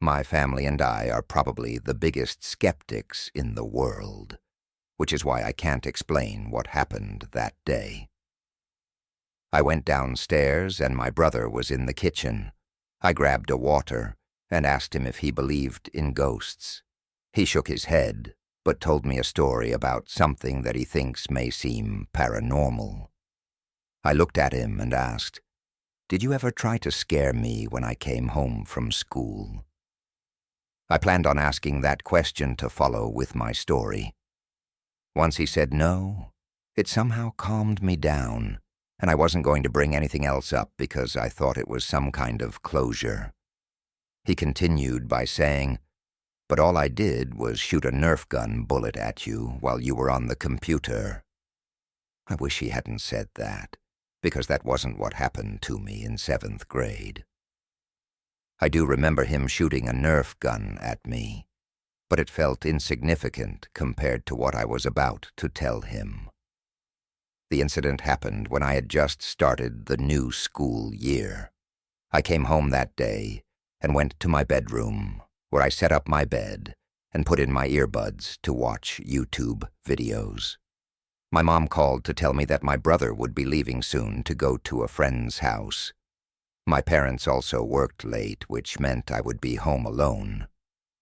My family and I are probably the biggest skeptics in the world, which is why I can't explain what happened that day. I went downstairs and my brother was in the kitchen. I grabbed a water and asked him if he believed in ghosts. He shook his head, but told me a story about something that he thinks may seem paranormal. I looked at him and asked, "Did you ever try to scare me when I came home from school?" I planned on asking that question to follow with my story. Once he said no, it somehow calmed me down, and I wasn't going to bring anything else up because I thought it was some kind of closure. He continued by saying, "But all I did was shoot a Nerf gun bullet at you while you were on the computer." I wish he hadn't said that, because that wasn't what happened to me in 7th grade. I do remember him shooting a Nerf gun at me, but it felt insignificant compared to what I was about to tell him. The incident happened when I had just started the new school year. I came home that day and went to my bedroom, where I set up my bed and put in my earbuds to watch YouTube videos. My mom called to tell me that my brother would be leaving soon to go to a friend's house. My parents also worked late, which meant I would be home alone.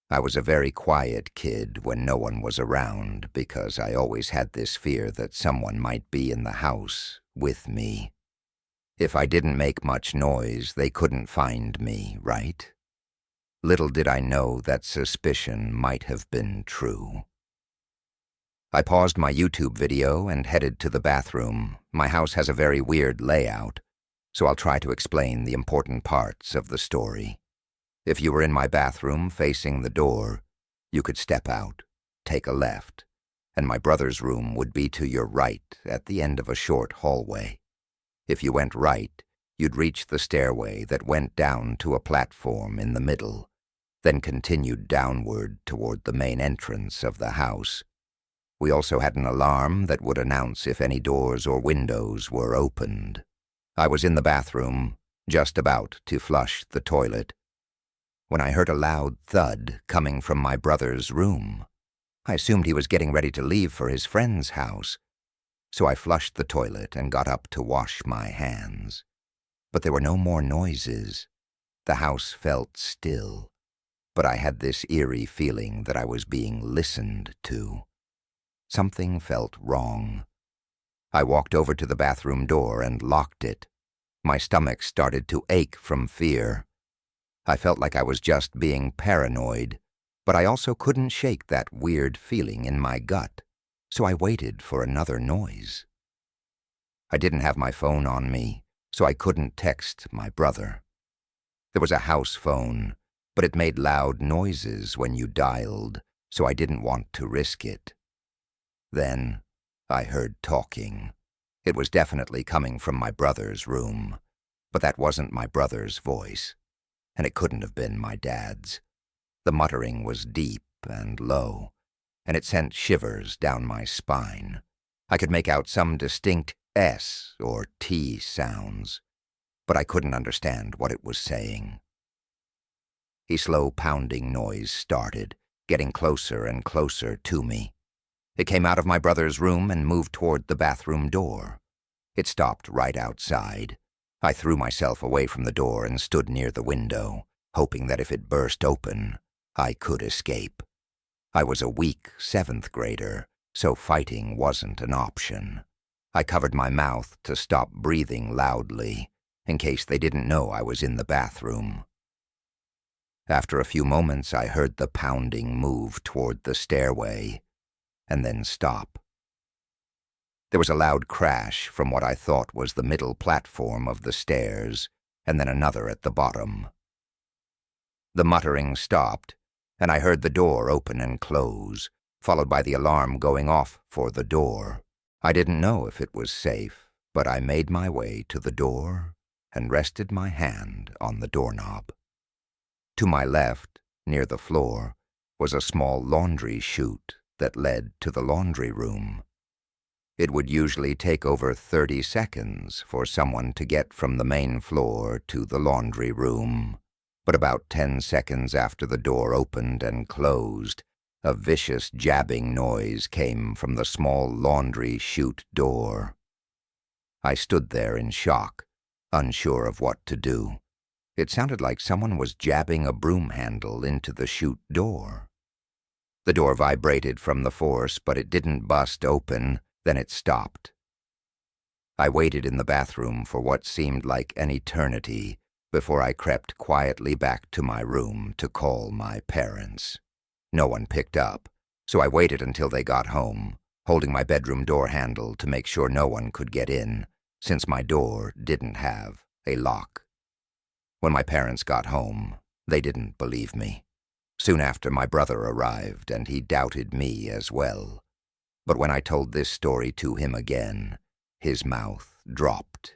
I was a very quiet kid when no one was around because I always had this fear that someone might be in the house with me. If I didn't make much noise, they couldn't find me, right? Little did I know that suspicion might have been true. I paused my YouTube video and headed to the bathroom. My house has a very weird layout, so I'll try to explain the important parts of the story. If you were in my bathroom facing the door, you could step out, take a left, and my brother's room would be to your right at the end of a short hallway. If you went right, you'd reach the stairway that went down to a platform in the middle, then continued downward toward the main entrance of the house. We also had an alarm that would announce if any doors or windows were opened. I was in the bathroom, just about to flush the toilet, when I heard a loud thud coming from my brother's room. I assumed he was getting ready to leave for his friend's house, so I flushed the toilet and got up to wash my hands. But there were no more noises. The house felt still, but I had this eerie feeling that I was being listened to. Something felt wrong. I walked over to the bathroom door and locked it. My stomach started to ache from fear. I felt like I was just being paranoid, but I also couldn't shake that weird feeling in my gut, so I waited for another noise. I didn't have my phone on me, so I couldn't text my brother. There was a house phone, but it made loud noises when you dialed, so I didn't want to risk it. Then I heard talking. It was definitely coming from my brother's room, but that wasn't my brother's voice, and it couldn't have been my dad's. The muttering was deep and low, and it sent shivers down my spine. I could make out some distinct S or T sounds, but I couldn't understand what it was saying. A slow pounding noise started, getting closer and closer to me. It came out of my brother's room and moved toward the bathroom door. It stopped right outside. I threw myself away from the door and stood near the window, hoping that if it burst open, I could escape. I was a weak 7th grader, so fighting wasn't an option. I covered my mouth to stop breathing loudly, in case they didn't know I was in the bathroom. After a few moments, I heard the pounding move toward the stairway, and then stop. There was a loud crash from what I thought was the middle platform of the stairs, and then another at the bottom. The muttering stopped, and I heard the door open and close, followed by the alarm going off for the door. I didn't know if it was safe, but I made my way to the door and rested my hand on the doorknob. To my left, near the floor, was a small laundry chute that led to the laundry room. It would usually take over 30 seconds for someone to get from the main floor to the laundry room, But about 10 seconds after the door opened and closed, a vicious jabbing noise came from the small laundry chute door. I stood there in shock, unsure of what to do. It sounded like someone was jabbing a broom handle into the chute door. The door vibrated from the force, but it didn't bust open. Then it stopped. I waited in the bathroom for what seemed like an eternity before I crept quietly back to my room to call my parents. No one picked up, so I waited until they got home, holding my bedroom door handle to make sure no one could get in, since my door didn't have a lock. When my parents got home, they didn't believe me. Soon after, my brother arrived, and he doubted me as well. But when I told this story to him again, his mouth dropped.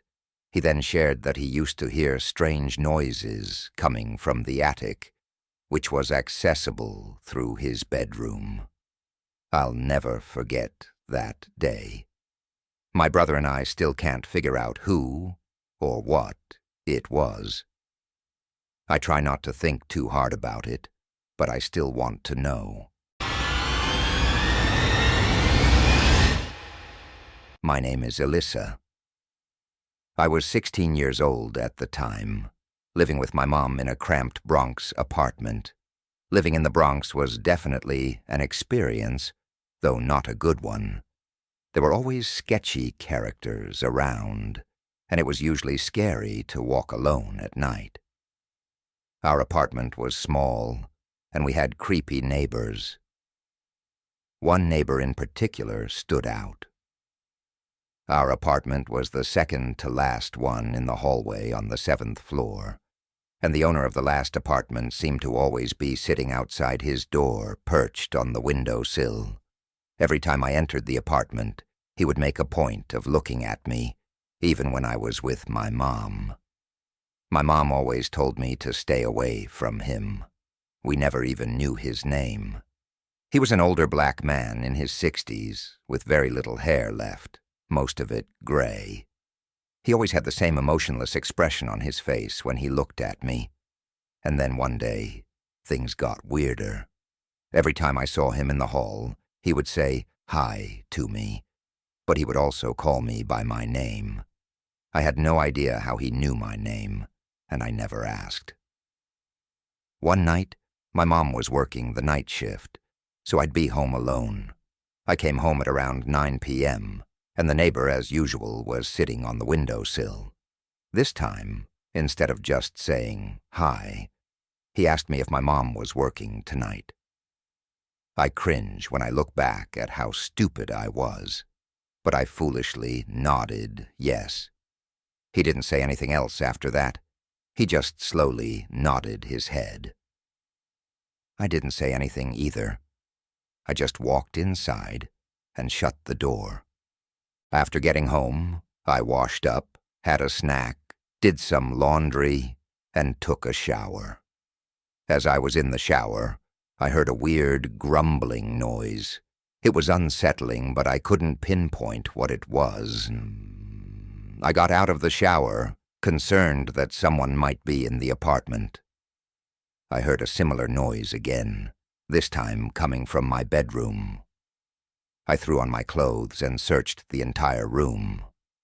He then shared that he used to hear strange noises coming from the attic, which was accessible through his bedroom. I'll never forget that day. My brother and I still can't figure out who or what it was. I try not to think too hard about it, but I still want to know. My name is Alyssa. I was 16 years old at the time, living with my mom in a cramped Bronx apartment. Living in the Bronx was definitely an experience, though not a good one. There were always sketchy characters around, and it was usually scary to walk alone at night. Our apartment was small, and we had creepy neighbors. One neighbor in particular stood out. Our apartment was the second to last one in the hallway on the 7th floor, and the owner of the last apartment seemed to always be sitting outside his door, perched on the windowsill. Every time I entered the apartment, he would make a point of looking at me, even when I was with my mom. My mom always told me to stay away from him. We never even knew his name. He was an older black man in his 60s, with very little hair left, most of it gray. He always had the same emotionless expression on his face when he looked at me. And then one day, things got weirder. Every time I saw him in the hall, he would say hi to me, but he would also call me by my name. I had no idea how he knew my name, and I never asked. One night, my mom was working the night shift, so I'd be home alone. I came home at around 9 p.m., and the neighbor, as usual, was sitting on the windowsill. This time, instead of just saying hi, he asked me if my mom was working tonight. I cringe when I look back at how stupid I was, but I foolishly nodded yes. He didn't say anything else after that. He just slowly nodded his head. I didn't say anything either. I just walked inside and shut the door. After getting home, I washed up, had a snack, did some laundry, and took a shower. As I was in the shower, I heard a weird grumbling noise. It was unsettling, but I couldn't pinpoint what it was. I got out of the shower, concerned that someone might be in the apartment. I heard a similar noise again, this time coming from my bedroom. I threw on my clothes and searched the entire room,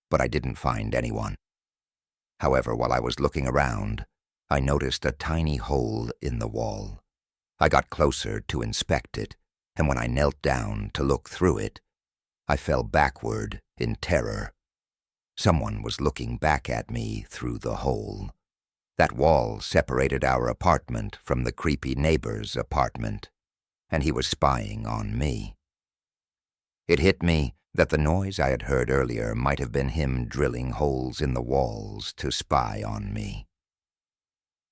but I didn't find anyone. However, while I was looking around, I noticed a tiny hole in the wall. I got closer to inspect it, and when I knelt down to look through it, I fell backward in terror. Someone was looking back at me through the hole. That wall separated our apartment from the creepy neighbor's apartment, and he was spying on me. It hit me that the noise I had heard earlier might have been him drilling holes in the walls to spy on me.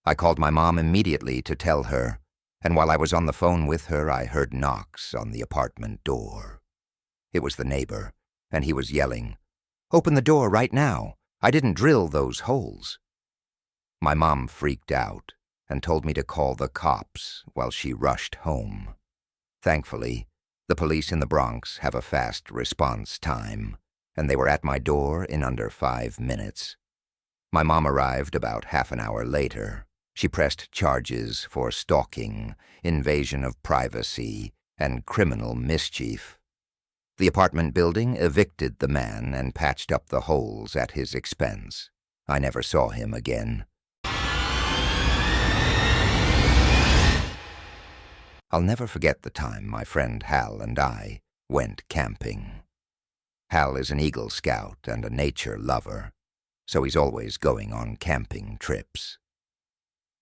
I called my mom immediately to tell her, and while I was on the phone with her, I heard knocks on the apartment door. It was the neighbor, and he was yelling, "Open the door right now! I didn't drill those holes." My mom freaked out and told me to call the cops while she rushed home. Thankfully, the police in the Bronx have a fast response time, and they were at my door in under 5 minutes. My mom arrived about half an hour later, She pressed charges for stalking, invasion of privacy, and criminal mischief. The apartment building evicted the man and patched up the holes at his expense. I never saw him again. I'll never forget the time my friend Hal and I went camping. Hal is an Eagle Scout and a nature lover, so he's always going on camping trips.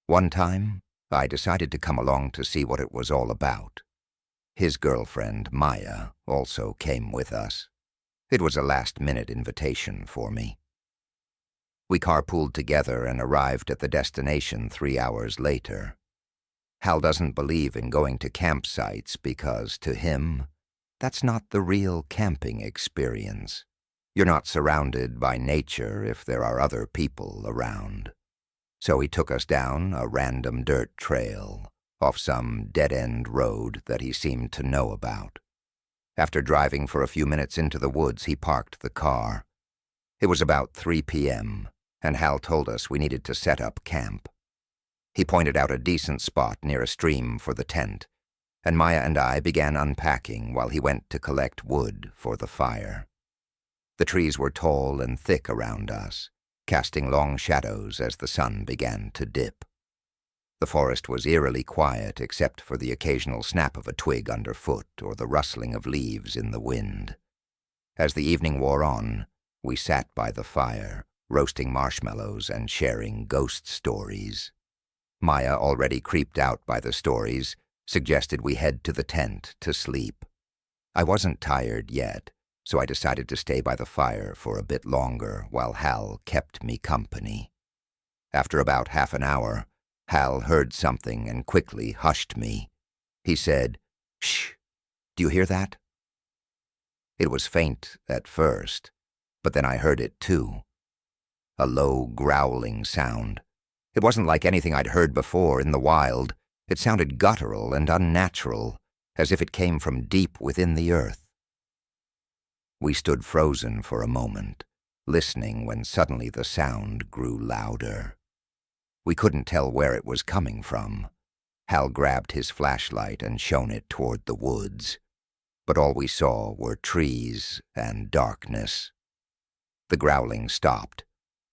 One time, I decided to come along to see what it was all about. His girlfriend, Maya, also came with us. It was a last-minute invitation for me. We carpooled together and arrived at the destination 3 hours later. Hal doesn't believe in going to campsites because, to him, that's not the real camping experience. You're not surrounded by nature if there are other people around. So he took us down a random dirt trail off some dead-end road that he seemed to know about. After driving for a few minutes into the woods, he parked the car. It was about 3 p.m., and Hal told us we needed to set up camp. He pointed out a decent spot near a stream for the tent, and Maya and I began unpacking while he went to collect wood for the fire. The trees were tall and thick around us, casting long shadows as the sun began to dip. The forest was eerily quiet except for the occasional snap of a twig underfoot or the rustling of leaves in the wind. As the evening wore on, we sat by the fire, roasting marshmallows and sharing ghost stories. Maya, already creeped out by the stories, suggested we head to the tent to sleep. I wasn't tired yet, so I decided to stay by the fire for a bit longer while Hal kept me company. After about half an hour, Hal heard something and quickly hushed me. He said, "Shh, do you hear that?" It was faint at first, but then I heard it too. A low, growling sound. It wasn't like anything I'd heard before in the wild. It sounded guttural and unnatural, as if it came from deep within the earth. We stood frozen for a moment, listening when suddenly the sound grew louder. We couldn't tell where it was coming from. Hal grabbed his flashlight and shone it toward the woods, but all we saw were trees and darkness. The growling stopped.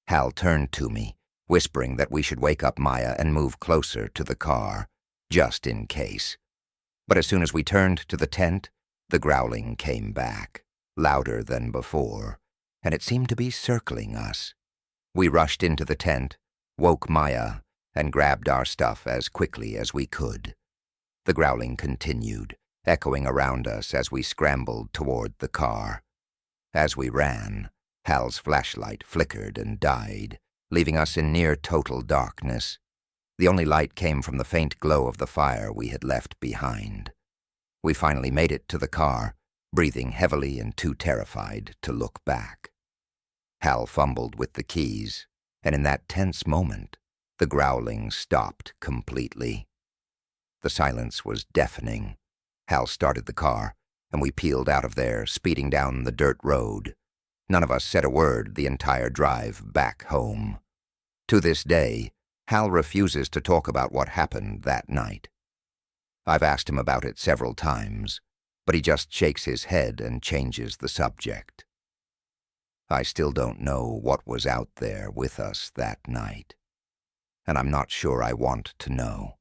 Hal turned to me, whispering that we should wake up Maya and move closer to the car, just in case. But as soon as we turned to the tent, the growling came back, louder than before, and it seemed to be circling us. We rushed into the tent, woke Maya, and grabbed our stuff as quickly as we could. The growling continued, echoing around us as we scrambled toward the car. As we ran, Hal's flashlight flickered and died, leaving us in near total darkness. The only light came from the faint glow of the fire we had left behind. We finally made it to the car, breathing heavily and too terrified to look back. Hal fumbled with the keys, and in that tense moment, the growling stopped completely. The silence was deafening. Hal started the car, and we peeled out of there, speeding down the dirt road. None of us said a word the entire drive back home. To this day, Hal refuses to talk about what happened that night. I've asked him about it several times, but he just shakes his head and changes the subject. I still don't know what was out there with us that night, and I'm not sure I want to know.